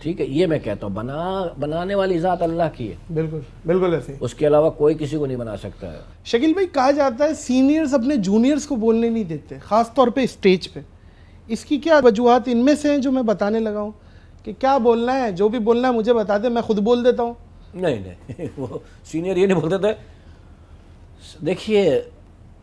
ٹھیک ہے, یہ میں کہتا ہوں بنانے والی ذات اللہ کی ہے, بالکل بالکل ایسے ہی. اس کے علاوہ کوئی کسی کو نہیں بنا سکتا ہے. شکیل بھائی کہا جاتا ہے سینئرز اپنے جونیئرز کو بولنے نہیں دیتے, خاص طور پہ اسٹیج پہ. اس کی کیا وجوہات ان میں سے ہیں جو میں بتانے لگا ہوں کہ کیا بولنا ہے, جو بھی بولنا ہے مجھے بتا دے, میں خود بول دیتا ہوں؟ نہیں وہ سینئر یہ نہیں بولتے تھے. دیکھیے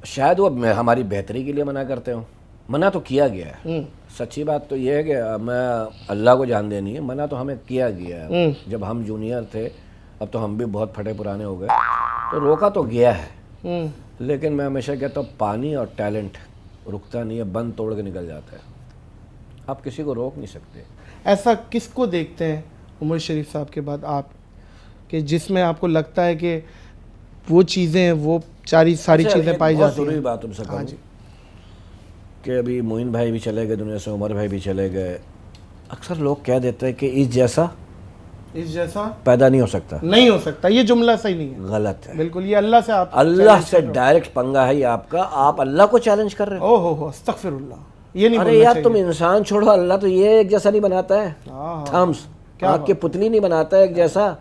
شاید وہ ہماری بہتری کے لیے منع کرتے ہوں, منع تو کیا گیا ہے. سچی بات تو یہ ہے کہ میں اللہ کو جان دینی ہے, منع تو ہمیں کیا گیا ہے. جب ہم جونیئر تھے, اب تو ہم بھی بہت پھٹے پرانے ہو گئے, تو روکا تو گیا ہے. لیکن میں ہمیشہ کہتا ہوں پانی اور ٹیلنٹ رکتا نہیں ہے, بند توڑ کے نکل جاتا ہے. آپ کسی کو روک نہیں سکتے. ایسا کس کو دیکھتے ہیں عمر شریف صاحب کے بعد آپ, کہ جس میں آپ کو لگتا ہے کہ وہ چیزیں, وہ ساری چیزیں پائی جاتی ہیں؟ ضروری بات تم سے کہوں کہ ابھی معین بھائی بھی چلے گئے دنیا سے, عمر بھائی بھی چلے گئے. اکثر لوگ کہہ دیتے ہیں کہ اس جیسا پیدا نہیں ہو سکتا. نہیں ہو سکتا, یہ جملہ صحیح نہیں ہے, غلط ہے. بالکل, یہ اللہ سے آپ اللہ سے ڈائریکٹ پنگا ہے یہ آپ کا. آپ اللہ کو چیلنج کر رہے ہو. ہو استغفر اللہ, یہ نہیں. ارے یار تم انسان چھوڑو, اللہ تو یہ ایک جیسا نہیں بناتا ہے. تھمس آنکھ کی پتلی نہیں بناتا ہے ایک جیسا.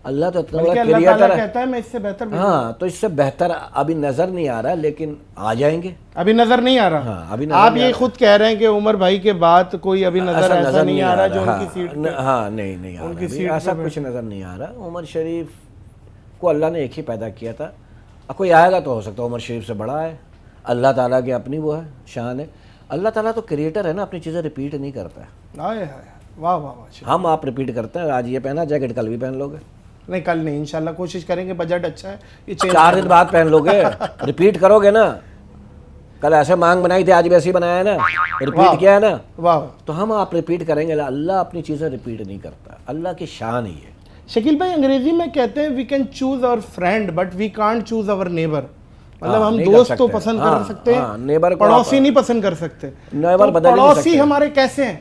اللہ تو اتنا بڑا کریٹر ہے, کہتا ہے میں اس سے بہتر. ہاں تو اس سے بہتر ابھی نظر نہیں آ رہا, لیکن آ جائیں گے. ابھی نظر نہیں آ رہا. آپ یہ خود کہہ رہے ہیں کہ عمر بھائی کے بعد کوئی ابھی نظر ایسا نہیں آ رہا جو ان کی سیٹ. ہاں نہیں آ رہا, ایسا کچھ نظر نہیں آ رہا. عمر شریف کو اللہ نے ایک ہی پیدا کیا تھا, کوئی آئے گا تو ہو سکتا ہے عمر شریف سے بڑا ہے. اللہ تعالیٰ کی اپنی وہ ہے شان ہے. اللہ تعالیٰ تو کریٹر ہے نا, اپنی چیزیں ریپیٹ نہیں کرتا ہے. واہ واہ واہ. ہم آپ ریپیٹ کرتے ہیں, آج یہ پہنا جیکٹ کل بھی پہن لو گے. نہیں کل نہیں, انشاءاللہ کوشش کریں گے, بجٹ اچھا ہے, یہ 4 دن بعد پہن لو گے. ریپیٹ کرو گے نا, کل ایسے مانگ بنائی تھی آج ویسے ہی بنایا ہے نا, ریپیٹ کیا ہے نا. واہ. تو ہم آپ ریپیٹ کریں گے. اللہ اپنی چیزیں ریپیٹ نہیں کرتا, اللہ کی شان ہی ہے. شکیل بھائی انگریزی میں کہتے ہیں we can choose our friend but we can't choose our neighbour. مطلب ہم دوست تو پسند کر سکتے ہیں, پڑوسی نہیں پسند کر سکتے. پڑوسی ہمارے کیسے ہیں؟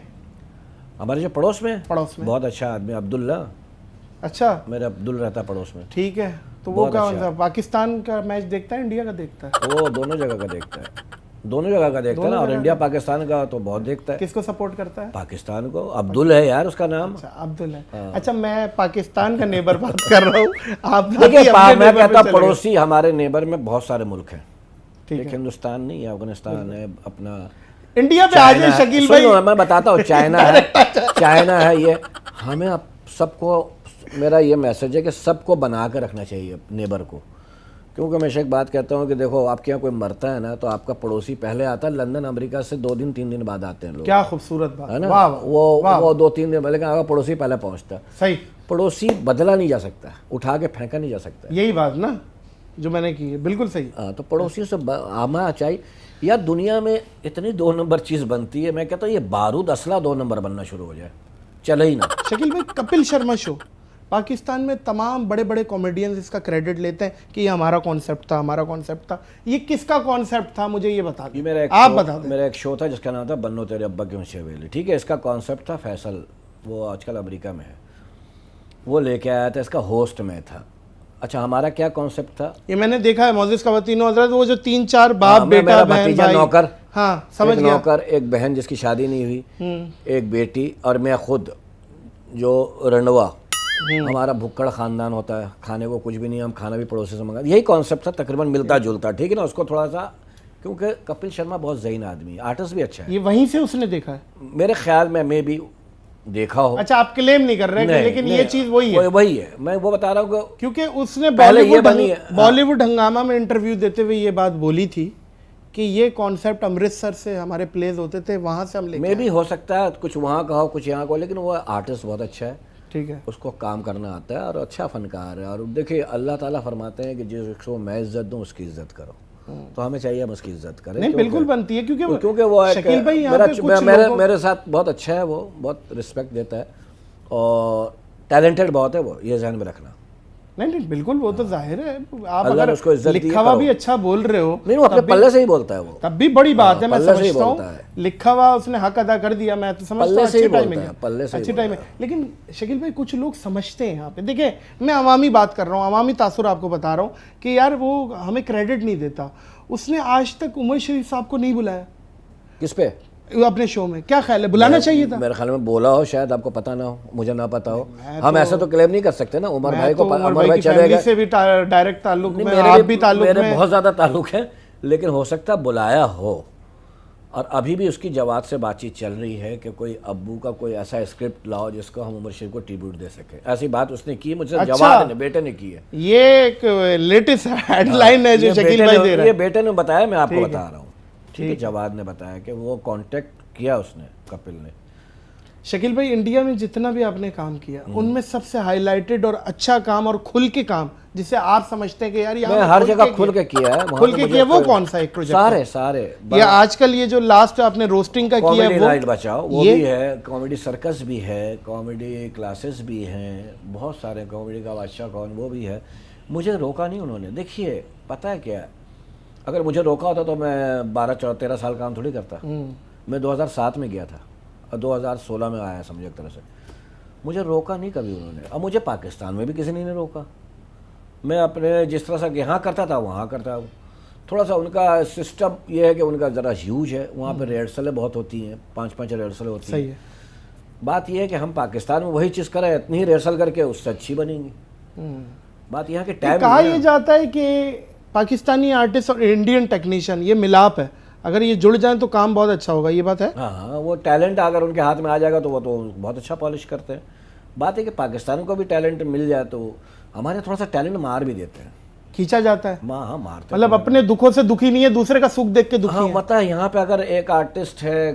ہمارے جو پڑوس میں بہت اچھا آدمی عبداللہ. اچھا, میرا عبدال رہتا پڑوس میں. ٹھیک ہے, تو وہ کون سا پاکستان کا میچ دیکھتا ہے انڈیا کا دیکھتا ہے؟ وہ دونوں جگہ کا دیکھتا ہے, دونوں جگہ کا دیکھتا ہے نا. اور انڈیا پاکستان کا تو بہت دیکھتا ہے. کس کو سپورٹ کرتا ہے؟ پاکستان کو. عبدال ہے یار اس کا نام. عبدال ہے. اچھا میں پاکستان کا نیبر بات کر رہا ہوں. آپ میں کہتا ہوں پڑوسی ہمارے نیبر میں بہت سارے ملک ہیں. ایک ہندوستان نہیں ہے, افغانستان ہے, اپنا انڈیا پہ آج شکیل بھائی میں بتاتا ہوں, چائنا ہے. یہ ہمیں سب کو, میرا یہ میسج ہے کہ سب کو بنا کے رکھنا چاہیے نیبر کو. کیونکہ میں ایک بات کہتا ہوں کہ دیکھو آپ کے یہاں کوئی مرتا ہے نا تو آپ کا پڑوسی پہلے آتا ہے, لندن امریکہ سے 2 دن 3 دن بعد آتے ہیں لوگ. کیا خوبصورت بات ہے نا, وہ 2-3 دن, لیکن آپ کا پڑوسی پہلے پہنچتا ہے. صحیح. پڑوسی بدلا نہیں جا سکتا, اٹھا کے پھینکا نہیں جا سکتا. یہی بات نا جو میں نے کی ہے, بالکل صحیح. ہاں تو پڑوسیوں سے آنا چاہیے. یار دنیا میں اتنی 2 نمبر چیز بنتی ہے, میں کہتا ہوں یہ بارود اسلحہ 2 نمبر بننا شروع ہو جائے, چلے ہی نا. شکیل بھائی کپل شرما شو پاکستان میں تمام بڑے بڑے کامیڈینز اس کا کریڈٹ لیتے ہیں کہ یہ ہمارا کانسیپٹ تھا. یہ کس کا کانسیپٹ تھا مجھے یہ بتا دیں, آپ بتا دیں. میرا ایک شو تھا جس کا نام تھا بنو تیرے ابا کی اونچی حویلی. ٹھیک ہے, اس کا کانسیپٹ تھا فیصل, وہ آج کل امریکہ میں ہے, وہ لے کے آیا تھا, اس کا ہوسٹ میں تھا. اچھا ہمارا کیا کانسیپٹ تھا, یہ میں نے دیکھا ہے معزز خواتین حضرات, وہ جو 3-4 باپ بیٹا بہن بھائی, نوکر, ہاں سمجھ گیا, نوکر, ایک بہن جس کی شادی نہیں ہوئی, ایک بیٹی, اور میں خود جو رنڈوا. ہمارا بھکڑ خاندان ہوتا ہے, کھانے کو کچھ بھی نہیں, ہم کھانا بھی پڑوسی سے منگا. یہی کانسیپٹ تھا, تقریباً ملتا جلتا. ٹھیک ہے نا, اس کو تھوڑا سا, کیونکہ کپل شرما بہت ذہین آدمی ہے, آرٹسٹ بھی اچھا ہے. یہ وہیں سے اس نے دیکھا ہے میرے خیال میں بھی دیکھا ہو. اچھا آپ کلیم نہیں کر رہے, لیکن یہ چیز وہی ہے, میں وہ بتا رہا ہوں کیونکہ اس نے بالی ووڈ ہنگامہ میں انٹرویو دیتے ہوئے یہ بات بولی تھی کہ یہ کانسیپٹ امرتسر سے ہمارے پلیز ہوتے تھے, وہاں سے ہم لے. میں بھی ہو سکتا ہے کچھ وہاں کا ہو کچھ یہاں کا ہو, لیکن وہ آرٹسٹ بہت اچھا ہے. ٹھیک ہے, اس کو کام کرنا آتا ہے اور اچھا فنکار ہے. اور دیکھیے اللہ تعالیٰ فرماتے ہیں کہ جس کو میں عزت دوں اس کی عزت کرو, تو ہمیں چاہیے ہم اس کی عزت کریں. نہیں بالکل بنتی ہے, کیونکہ وہ میرے ساتھ بہت اچھا ہے, وہ بہت رسپیکٹ دیتا ہے اور ٹیلنٹڈ بہت ہے, وہ یہ ذہن میں رکھنا. نہیں بالکل, وہ تو ظاہر ہے. آپ اگر لکھا ہوا بھی اچھا بول رہے ہو, نہیں وہ اپنے پلے سے ہی بولتا ہے, وہ تب بھی بڑی بات ہے. میں سمجھتا ہوں لکھا ہوا اس نے حق ادا کر دیا, میں تو سمجھتا ہوں اچھے ٹائم میں. لیکن شکیل بھائی کچھ لوگ سمجھتے ہیں یہاں پہ, دیکھیں میں عوامی بات کر رہا ہوں, عوامی تاثر آپ کو بتا رہا ہوں کہ یار وہ ہمیں کریڈٹ نہیں دیتا. اس نے آج تک عمر شریف صاحب کو نہیں بلایا. کس پہ؟ اپنے شو میں, کیا خیال ہے بلانا چاہیے تھا؟ میرے خیال میں بولا ہو, شاید آپ کو پتہ نہ ہو, مجھے نہ پتہ ہو. ہم ایسے تو کلیم نہیں کر سکتے نا. عمر بھائی کو, عمر بھائی چلے گئے, سے بھی ڈائریکٹ تعلق میں, آپ بھی تعلق میں, میرے بہت زیادہ تعلق ہے, لیکن ہو سکتا ہے بلایا ہو. اور ابھی بھی اس کی جواد سے بات چیت چل رہی ہے کہ کوئی ابو کا کوئی ایسا اسکرپٹ لاؤ جس کو ہم عمر شریف کو ٹریبیوٹ دے سکیں. ایسی بات اس نے کی مجھ سے, جواد نے, بیٹے نے کی ہے. یہ ایک لیٹسٹ ہیڈ لائن ہے جو شکیل بھائی دے رہا ہے. یہ بیٹے نے بتایا, میں آپ کو بتا رہا ہوں. ٹھیک ہے, جواد نے بتایا کہ وہ کانٹیکٹ کیا اس نے, کپل نے. شکیل بھائی, انڈیا میں جتنا بھی آپ نے کام کیا ان میں سب سے ہائی لائٹڈ اور اچھا کام اور کھل کے کام جسے آپ سمجھتے ہیں کہ یار میں ہر جگہ کھل کے کیا ہے, کھل کے کیا, وہ کون سا ایک پروجیکٹ؟ سارے یہ آج کل یہ جو لاسٹ آپ نے روسٹنگ کا کیا ہے, نائٹ بچاؤ وہ بھی ہے, کامیڈی سرکس بھی ہے, کامیڈی کلاسز بھی ہیں, بہت سارے, کامیڈی کا بادشاہ کون وہ بھی ہے. مجھے روکا نہیں انہوں نے. دیکھیے پتہ ہے کیا, اگر مجھے روکا ہوتا تو میں 12-13 سال کام تھوڑی کرتا. میں 2007 میں گیا تھا اور 2016 میں آیا سمجھے ایک طرح سے. مجھے روکا نہیں کبھی انہوں نے, اور مجھے پاکستان میں بھی کسی نے روکا. میں اپنے جس طرح سے یہاں کرتا تھا وہاں کرتا ہوں. تھوڑا سا ان کا سسٹم یہ ہے کہ ان کا ذرا ہیوج ہے, وہاں پہ ریہرسلیں بہت ہوتی ہیں, 5 ریہرسلیں ہوتی ہیں. بات یہ ہے کہ ہم پاکستان میں وہی چیز کریں, اتنی ہی ریہرسل کر کے اس سے اچھی بنیں گی. بات یہ ہے کہ ٹائم, کہا یہ جاتا ہے کہ پاکستانی آرٹسٹ اور انڈین ٹیکنیشین یہ ملاپ ہے, اگر یہ جڑ جائیں تو کام بہت اچھا ہوگا. یہ بات ہے؟ ہاں, وہ ٹیلنٹ اگر ان کے ہاتھ میں آ جائے گا تو وہ تو بہت اچھا پالش کرتے ہیں. بات ہے کہ پاکستان کو بھی ٹیلنٹ مل جائے تو ہمارے تھوڑا سا ٹیلنٹ مار بھی دیتے ہیں, کھینچا جاتا ہے. ہاں مارتے, مطلب اپنے دکھوں سے دکھی نہیں ہے, دوسرے کا سکھ دیکھ کے دکھی ہے. ہاں پتہ ہے, یہاں پہ اگر ایک آرٹسٹ ہے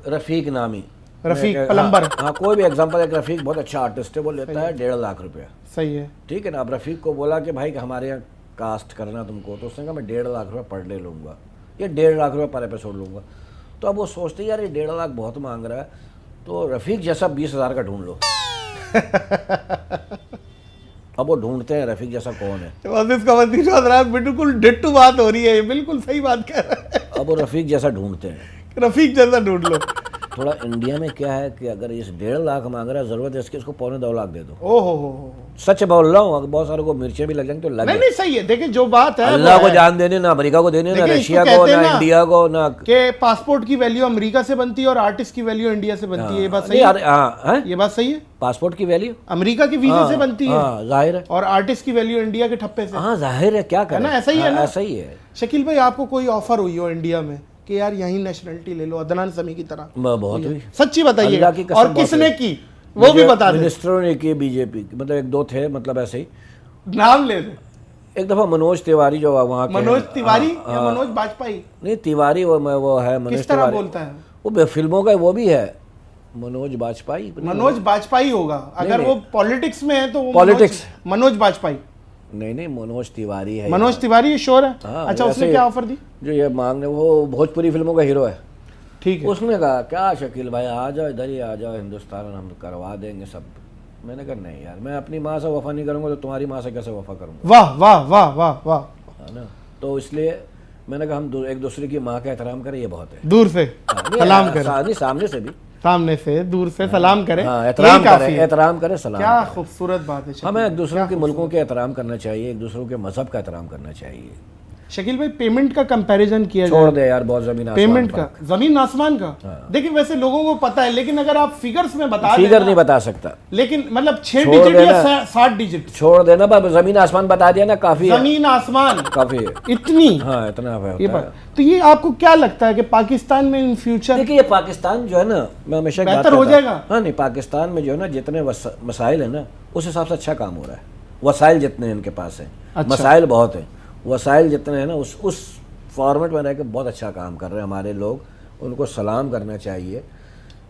رفیق نامی, رفیق پلمبر, ہاں کوئی بھی ایگزامپل, ایک رفیق بہت اچھا آرٹسٹ ہے, وہ لیتا ہے 1.5 لاکھ روپیہ. صحیح ہے, ٹھیک ہے نا. اب رفیق کو بولا کہ بھائی ہمارے یہاں کاسٹ کرنا تم کو, تو اس نے کہا میں 1.5 لاکھ روپیہ پر ڈے لوں گا یا 1.5 لاکھ روپیہ پر ایپیسوڈ لوں گا. تو اب وہ سوچتے ہیں یار یہ 1.5 لاکھ بہت مانگ رہا ہے, تو رفیق جیسا 20,000 کا ڈھونڈ لو. اب وہ ڈھونڈتے ہیں رفیق جیسا کون ہے. حضرات بالکل ڈٹو بات ہو رہی ہے, بالکل صحیح بات کہہ رہے ہیں. اب وہ رفیق جیسا ڈھونڈتے ہیں, رفیق جیسا ڈھونڈ لو. تھوڑا انڈیا میں کیا ہے کہ اگر اس 1.5 لاکھ مانگ رہا ہے, ضرورت ہے اس کی, اس کو 2.25 لاکھ دے دو. او ہو, سچ بول رہا ہوں, بہت سارے کو مرچیں بھی لگ جائیں تو لگے. نہیں صحیح ہے. دیکھیں جو بات ہے, اللہ کو جان دینے, نہ امریکہ کو دینے, نہ رشیا کو, نہ انڈیا کو, نہ کہ پاسپورٹ کی ویلیو امریکہ سے بنتی ہے اور آرٹسٹ کی ویلیو انڈیا سے بنتی ہے. یہ بات صحیح ہے, یہ بات صحیح ہے. پاسپورٹ کی ویلیو امریکہ کی ویزے سے بنتی ہے, ظاہر ہے, اور آرٹسٹ کی ویلیو انڈیا کے ٹھپے سے. ہاں ظاہر ہے, کیا کریں, ایسا ہی ہے نا, ایسا ہی ہے. شکیل بھائی, آپ کو کوئی آفر ہوئی ہو انڈیا میں کہ یار یہیں نیشنلٹی لے لو عدنان سمیع کی طرح؟ بہت ہوئی, سچی بتائیے, اور کس نے کی وہ بھی بتا دیں. منسٹروں نے کی, بی جے پی, مطلب 1-2 تھے, مطلب ایسے ہی نام لے دیں. ایک دفعہ منوج تیواری جو وہاں کے, منوج تیواری یا منوج باجپائی؟ نہیں تیواری, وہ ہے منوج کس طرح بولتا ہے وہ, فلموں کا وہ بھی ہے, منوج باجپائی. منوج باجپائی ہوگا, اگر وہ پالیٹکس میں ہے تو پالیٹکس, منوج باجپائی نہیں منوج تیواری ہے. منوج تیواری شور ہے. اچھا, اس نے کیا آفر دی؟ جو یہ مانگنے, وہ بھوجپوری فلموں کا ہیرو ہے. ٹھیک ہے. اس نے کہا کیا شکیل بھائی آ جاؤ ادھر ہی, آ جاؤ ہندوستان, ہم کروا دیں گے سب. میں نے کہا نہیں یار, میں اپنی ماں سے وفا نہیں کروں گا تو تمہاری ماں سے کیسے وفا کروں گا. واہ واہ واہ واہ واہ, ہے نا. تو اس لیے میں نے کہا ہم ایک دوسرے کی ماں کا احترام کریں, یہ بہت ہے. دور سے سلام کریں, سامنے سے بھی, سامنے سے دور سے سلام کریں, احترام کریں, سلام. کیا خوبصورت بات ہے. ہمیں ایک دوسرے کے ملکوں کے احترام کرنا چاہیے, ایک دوسروں کے مذہب کا احترام کرنا چاہیے. شکیل بھائی, پیمنٹ کا کمپیریزن کیا چھوڑ دے یار, بہت زمین آسمان پیمنٹ کا, زمین آسمان کا. دیکھیں ویسے لوگوں کو پتا ہے, لیکن اگر آپ فگرز میں بتا دیں, فگر نہیں بتا سکتا, لیکن مطلب 6 ڈیجٹ یا 7 ڈیجٹ چھوڑ دینا. زمین آسمان بتا دیا نا, کافی ہے. زمین آسمان کافی ہے, اتنی, ہاں اتنا ہے. تو یہ آپ کو کیا لگتا ہے کہ پاکستان میں ان فیوچر, دیکھیے یہ پاکستان جو ہے نا, میں ہمیشہ بہتر ہو جائے گا. ہاں نہیں, پاکستان میں جو ہے نا جتنے مسائل ہیں نا, اس حساب سے اچھا کام ہو رہا ہے. وسائل جتنے ان کے پاس ہیں, مسائل بہت ہیں, وسائل جتنے ہیں نا, اس فارمیٹ میں رہ کے بہت اچھا کام کر رہے ہیں ہمارے لوگ, ان کو سلام کرنا چاہیے.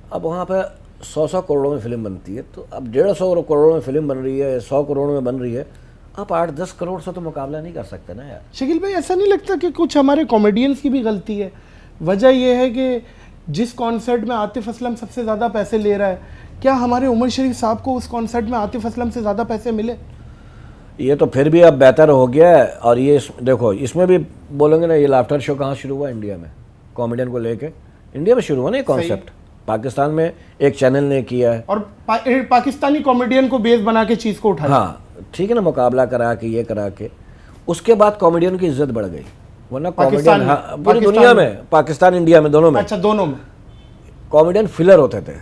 اب وہاں پہ 100 کروڑوں میں فلم بنتی ہے, تو اب 150 کروڑوں میں فلم بن رہی ہے, 100 کروڑوں میں بن رہی ہے, آپ 8-10 کروڑ سے تو مقابلہ نہیں کر سکتے نا یار. شکیل بھائی, ایسا نہیں لگتا کہ کچھ ہمارے کامیڈینس کی بھی غلطی ہے؟ وجہ یہ ہے کہ جس کانسرٹ میں عاطف اسلم سب سے زیادہ پیسے لے رہا ہے, کیا ہمارے عمر شریف صاحب کو اس کانسرٹ میں عاطف اسلم سے زیادہ پیسے ملے؟ یہ تو پھر بھی اب بہتر ہو گیا ہے. اور یہ دیکھو, اس میں بھی بولیں گے نا, یہ لافٹر شو کہاں شروع ہوا؟ انڈیا میں, کامیڈین کو لے کے انڈیا میں شروع ہوا نا یہ کانسیپٹ. پاکستان میں ایک چینل نے کیا ہے, اور پاکستانی کامیڈین کو بیس بنا کے چیز کو اٹھایا. ہاں ٹھیک ہے نا, مقابلہ کرا کے, یہ کرا کے, اس کے بعد کامیڈین کی عزت بڑھ گئی. ورنہ کامیڈین پوری دنیا میں, پاکستان انڈیا میں دونوں میں, اچھا دونوں میں, کامیڈین فلر ہوتے تھے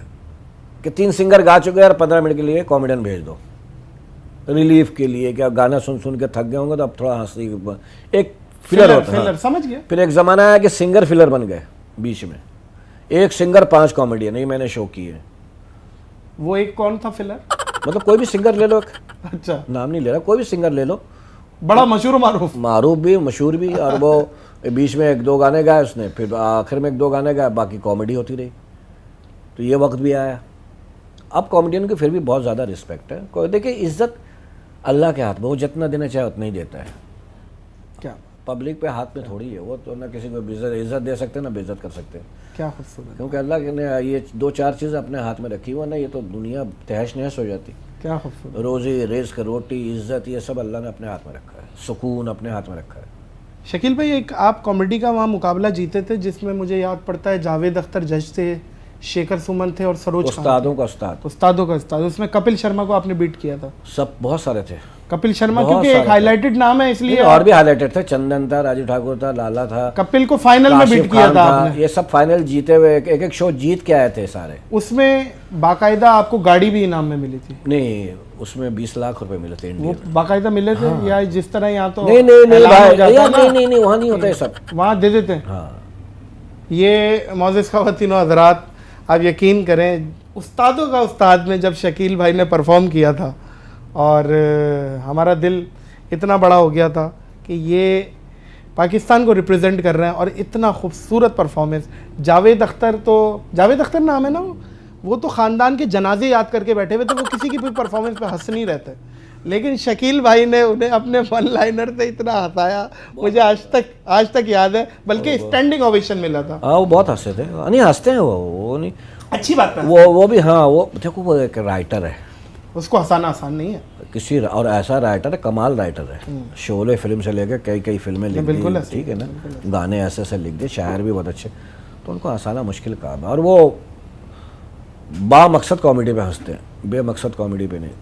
کہ 3 سنگر گا چکے اور 15 منٹ کے لیے کامیڈین بھیج دو ریلیف کے لیے، کہ گانا سن سن کے تھک گئے ہوں گے تو اب تھوڑا ہنسی، ایک فلر ہوتا ہے. فلر سمجھ گیا. پھر ایک زمانہ آیا کہ سنگر فلر بن گئے بیچ میں، ایک سنگر 5 کامیڈین. نہیں میں نے شو کی ہے. وہ ایک کون تھا فلر؟ مطلب کوئی بھی سنگر لے لو، اچھا نام نہیں لے رہا، کوئی بھی سنگر لے لو، بڑا مشہور و معروف، معروف بھی مشہور بھی، اور وہ بیچ میں 1-2 گانے گائے اس نے، پھر آخر میں 1-2 گانے گائے، باقی کامیڈی ہوتی رہی. تو یہ وقت بھی آیا. اب کامیڈین کی پھر بھی بہت زیادہ رسپیکٹ ہے. کوئی دیکھیں عزت اللہ کے ہاتھ میں، وہ جتنا دینا چاہے اتنا ہی دیتا ہے. کیا پبلک پہ ہاتھ میں تھوڑی ہے، وہ تو نہ کسی کو عزت دے سکتے نہ بے عزت کر سکتے. کیا خوبصورت، کیونکہ اللہ نے یہ 2-4 چیزیں اپنے ہاتھ میں رکھی ہوا نا، یہ تو دنیا تہش نہش ہو جاتی. کیا خوبصورت. روزی رزق، روٹی، عزت، یہ سب اللہ نے اپنے ہاتھ میں رکھا ہے. سکون اپنے ہاتھ میں رکھا ہے. شکیل بھائی ایک آپ کامیڈی کا وہاں مقابلہ جیتے تھے جس میں مجھے یاد پڑتا ہے جاوید اختر جج تھے، شیکھر سمن تھے اور سروج خان. استادوں کا استاد، استادوں کا استاد. اس میں کپل شرما کو آپ نے بیٹ کیا تھا. سب بہت سارے تھے. کپل شرما کیونکہ ایک ہائی لائٹڈ نام ہے اس لیے. اور بھی ہائی لائٹڈ تھے، چندن تھا، راجیو ٹھاکر تھا، لالا تھا. کپل کو فائنل میں بیٹ کیا تھا آپ نے. یہ سب فائنل جیتے ہوئے ایک شو جیت کے آئے تھے سارے. اس میں باقاعدہ آپ کو گاڑی بھی انعام میں ملی تھی. نہیں اس میں 20 لاکھ روپے ملے تھے وہ انڈیا. باقاعدہ ملے تھے یا جس طرح یہاں تو نہیں وہاں نہیں ہوتا یہ سب، وہاں دے دیتے ہیں. ہاں. یہ معزز خواتین و حضرات آپ یقین کریں استادوں کا استاد میں جب شکیل بھائی نے پرفارم کیا تھا اور ہمارا دل اتنا بڑا ہو گیا تھا کہ یہ پاکستان کو ریپرزینٹ کر رہے ہیں اور اتنا خوبصورت پرفارمنس. جاوید اختر نام ہے نا، وہ تو خاندان کے جنازے یاد کر کے بیٹھے ہوئے تھے، وہ کسی کی بھی پرفارمنس پہ ہنس نہیں رہتے. لیکن شکیل بھائی نے انہیں اپنے ون لائنر سے اتنا ہنسایا، مجھے آج تک یاد ہے، بلکہ اسٹینڈنگ اوویشن ملا تھا. ہاں وہ بہت ہنسے تھے. نہیں ہنستے ہیں وہ نہیں اچھی بات ہے. وہ بھی. ہاں وہ دیکھو وہ ایک رائٹر ہے، اس کو ہنسانا آسان نہیں ہے کسی، اور ایسا رائٹر ہے، کمال رائٹر ہے. شعلے فلم سے لے کے کئی فلمیں لکھ دی، ٹھیک ہے نا، گانے ایسے ایسے لکھ دیے، شاعر بھی بہت اچھے. تو ان کو ہنسانا مشکل کام ہے. اور وہ با مقصد کامیڈی پہ ہنستے ہیں، بے مقصد کامیڈی پہ نہیں.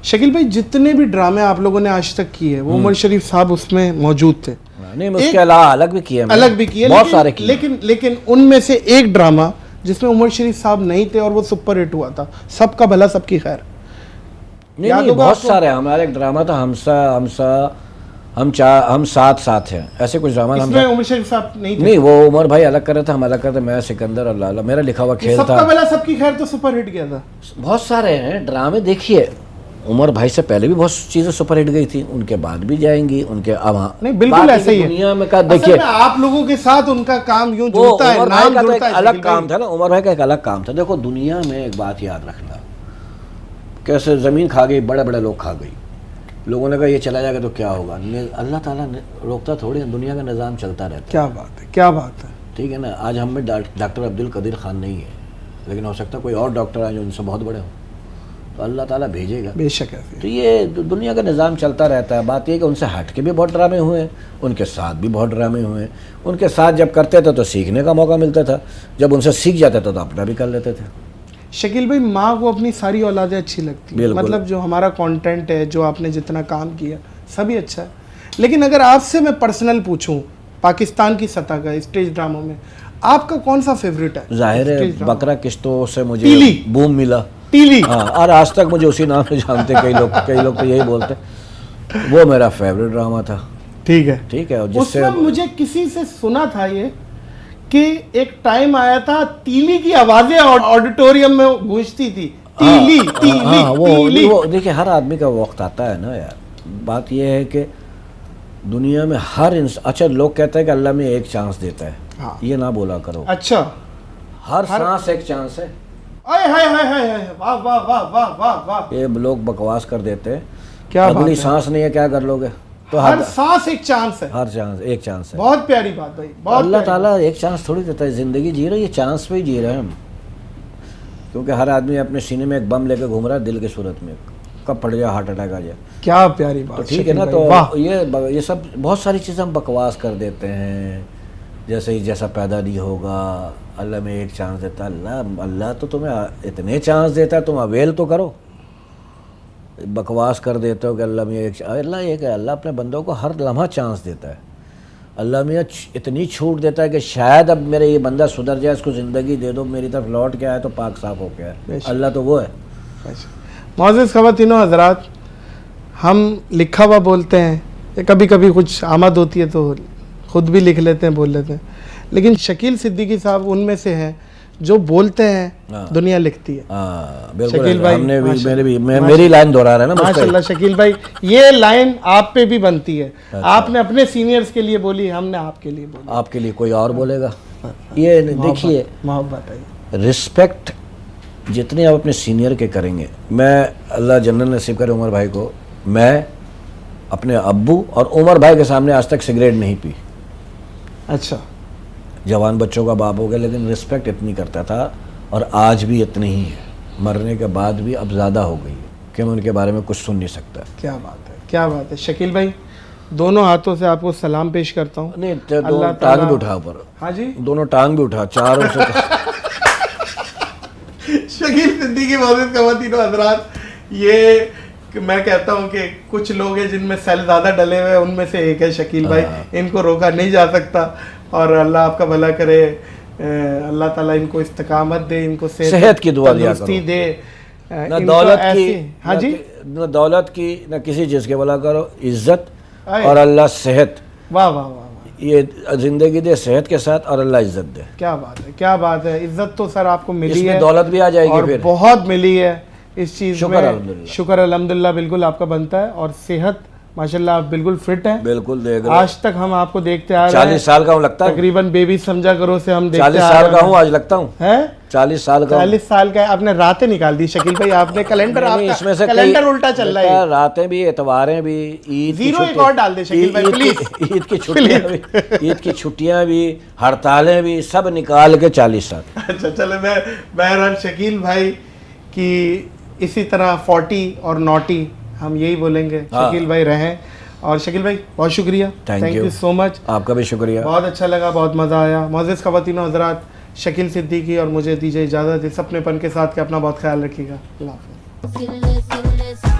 شکیل بھائی جتنے بھی ڈرامے آپ لوگوں نے آج تک کیے وہ عمر شریف صاحب اس میں موجود تھے. نہیں اس کے علاوہ الگ بھی کیے بہت سارے کیے، لیکن ان میں سے ایک ڈرامہ جس میں عمر شریف صاحب نہیں تھے اور وہ سپر ہٹ ہوا تھا، سب کا بھلا سب کی خیر. نہیں بہت سارے. ہمارا ایک ڈرامہ تھا ہم ساتھ ساتھ ہیں، ایسے کچھ ڈرامہ. اس میں عمر شریف صاحب نہیں تھے. نہیں وہ عمر بھائی الگ کر رہے تھے، ہم الگ کرتے. میں سکندر اور لالا، میرا لکھا ہوا کھیل تھا. سب کا بھلا سب کی خیر تو سپر ہٹ گیا تھا. بہت سارے ہیں ڈرامے. دیکھیے عمر بھائی سے پہلے بھی بہت چیزیں سپر ہٹ گئی تھی، ان کے بعد بھی جائیں گی، ان کے اب. نہیں بالکل ایسا ہی ہے دنیا میں. دیکھیے آپ لوگوں کے ساتھ ان کا کام یوں جڑتا ہے، نام جڑتا ہے. الگ کام تھا نا، عمر بھائی کا ایک الگ کام تھا. دیکھو دنیا میں ایک بات یاد رکھنا، کیسے زمین کھا گئی، بڑے بڑے لوگ کھا گئی. لوگوں نے کہا یہ چلا جائے گا تو کیا ہوگا. اللہ تعالیٰ نے روکتا تھوڑی، دنیا کا نظام چلتا رہتا ہے. کیا بات ہے، کیا بات ہے. ٹھیک ہے نا. آج ہم میں ڈاکٹر عبد القدیر خان نہیں ہے، لیکن ہو سکتا ہے کوئی اور ڈاکٹر آئے جو ان سے بہت بڑے ہوں، تو اللہ تعالیٰ بھیجے گا. بے شک ہے. تو یہ دنیا کا نظام چلتا رہتا ہے. بات یہ کہ ان سے ہٹ کے بھی بہت ڈرامے ہوئے ہیں، ان کے ساتھ بھی بہت ڈرامے ہوئے ہیں. ان کے ساتھ جب کرتے تھے تو سیکھنے کا موقع ملتا تھا، جب ان سے سیکھ جاتے تھے تو اپنا بھی کر لیتے تھے. شکیل بھائی ماں کو اپنی ساری اولادیں اچھی لگتی ہیں، مطلب جو ہمارا کانٹینٹ ہے، جو آپ نے جتنا کام کیا سبھی اچھا ہے. لیکن اگر آپ سے میں پرسنل پوچھوں پاکستان کی سطح کا اسٹیج ڈراموں میں آپ کا کون سا فیوریٹ ہے؟ ظاہر ہے بکرا قسطوں سے مجھے بوم ملا. ٹیلی. ہاں اور آج تک مجھے اسی نام سے جانتے کئی لوگ تو یہی بولتے. وہ میرا فیوریٹ ڈرامہ تھا. ٹھیک ہے. ٹھیک ہے. اس میں مجھے کسی سے سنا تھا یہ کہ ایک ٹائم آیا تھا تیلی کی آوازیں آڈیٹوریم میں گونجتی تھی. تیلی تیلی تیلی. وہ دیکھیں ہر آدمی کا وقت آتا ہے نا یار. بات یہ ہے کہ دنیا میں ہر اچھا لوگ کہتے ہیں کہ اللہ میں ایک چانس دیتا ہے، یہ نہ بولا کرو. اچھا ہر سانس ایک چانس ہے. واہ واہ واہ واہ واہ واہ. یہ لوگ بکواس کر دیتے ہیں، کیا اگلی سانس نہیں ہے کیا کر لو گے. تو ہر سانس ایک چانس ہے. ہر چانس ایک چانس ہے. بہت پیاری بات بھائی. اللہ تعالیٰ ایک چانس تھوڑی دیتا ہے. زندگی جی رہے یہ چانس پہ ہی جی رہے ہیں ہم، کیونکہ ہر آدمی اپنے سینے میں ایک بم لے کے گھوم رہا ہے دل کی صورت میں، کب پڑ جائے ہارٹ اٹیک آ جائے. کیا پیاری بات. تو ٹھیک ہے نا. تو یہ سب بہت ساری چیزیں ہم بکواس کر دیتے ہیں، جیسا پیدا نہیں ہوگا اللہ میں ایک چانس دیتا. اللہ تو تمہیں اتنے چانس دیتا ہے، تم اویل تو کرو. بکواس کر دیتے ہو کہ اللہ میں ایک اللہ یہ کہ اللہ اپنے بندوں کو ہر لمحہ چانس دیتا ہے. اللہ میاں اتنی چھوٹ دیتا ہے کہ شاید اب میرے یہ بندہ سدھر جائے, اس کو زندگی دے دو, میری طرف لوٹ کے آئے تو پاک صاف ہو کے آئے. اللہ تو وہ ہے. معزز خواتین و حضرات, ہم لکھا ہوا بولتے ہیں, کبھی کبھی کچھ آمد ہوتی ہے تو خود بھی لکھ لیتے ہیں, بول لیتے ہیں, لیکن شکیل صدیقی صاحب ان میں سے ہیں جو بولتے ہیں دنیا لکھتی ہے. بالکل, شکیل بھائی ہم نے بھی میری لائن دہرا رہا ہے نا ماشاءاللہ. شکیل بھائی یہ لائن آپ پہ بھی بنتی ہے, آپ نے اپنے سینئرز کے لیے بولی, ہم نے آپ کے لیے بولی, آپ کے لیے کوئی اور بولے گا. یہ دیکھیے محبت ہے. رسپیکٹ جتنے آپ اپنے سینئر کے کریں گے, میں اللہ جنت نصیب کرے عمر بھائی کو, میں اپنے ابو اور عمر بھائی کے سامنے آج تک سگریٹ نہیں پی. اچھا, جوان بچوں کا باپ ہو گیا لیکن رسپیکٹ اتنی کرتا تھا, اور آج بھی اتنی ہی ہے. مرنے کے بعد بھی اب زیادہ ہو گئی کہ میں ان کے بارے میں کچھ سن نہیں سکتا. کیا بات ہے, کیا بات ہے. شکیل بھائی دونوں ہاتھوں سے آپ کو سلام پیش کرتا ہوں. نہیں, دونوں ٹانگ بھی اٹھا اوپر. ہاں جی, دونوں ٹانگ بھی اٹھا, چاروں سے. شکیل صدیقی معزز خواتین و حضرات, یہ میں کہتا ہوں کہ کچھ لوگ ہیں جن میں سیل زیادہ ڈلے ہوئے, ان میں سے ایک ہے شکیل بھائی. ان کو روکا نہیں جا سکتا, اور اللہ آپ کا بھلا کرے, اللہ تعالیٰ ان کو استقامت دے, ان کو صحت کی دعا دیا کرو, دے, نہ دولت کی, ہاں جی, نہ دولت کی, نہ کسی چیز کے بھلا کرو, عزت اور اللہ صحت. واہ واہ واہ, یہ زندگی دے صحت کے ساتھ, اور اللہ عزت دے. کیا بات ہے, کیا بات ہے. عزت تو سر آپ کو ملی ہے, اس میں دولت بھی آ جائے گی, اور پھر بہت ملی ہے اس چیز میں. شکر الحمدللہ, شکر الحمدللہ, بالکل آپ کا بنتا ہے. اور صحت ماشاءاللہ آپ بالکل فٹ ہیں. بالکل دیکھ رہے, آج تک ہم آپ کو دیکھتے آ رہے ہیں. 40 سال کا ہوں لگتا ہے, تقریباً بیبی سمجھا کرو سے ہم دیکھتے 40 آ سال رہے کا ہوں آج لگتا ہوں, ہیں. 40 سال کا. 40 سال کا آپ نے راتیں نکال دی شکیل بھائی, آپ نے کیلنڈر, آپ اس میں کا سے کیلنڈر الٹا چل رہا ہے. راتیں بھی, اتواریں بھی, عید زیرو ایک اور ڈال دے شکیل بھائی پلیز. عید کی چھٹیاں بھی, عید کی چھٹیاں بھی, ہڑتالیں بھی, سب نکال کے 40 سال. اچھا چلے, میں بہرحال شکیل بھائی کی اسی طرح 40 اور نوٹی ہم یہی بولیں گے, شکیل بھائی رہیں. اور شکیل بھائی بہت شکریہ, تھینک یو سو مچ. آپ کا بھی شکریہ, بہت اچھا لگا, بہت مزہ آیا. معزز خواتین و حضرات, شکیل صدیقی اور مجھے دیجیے اجازت اس اپنے پن کے ساتھ, کہ اپنا بہت خیال رکھیے گا. اللہ حافظ.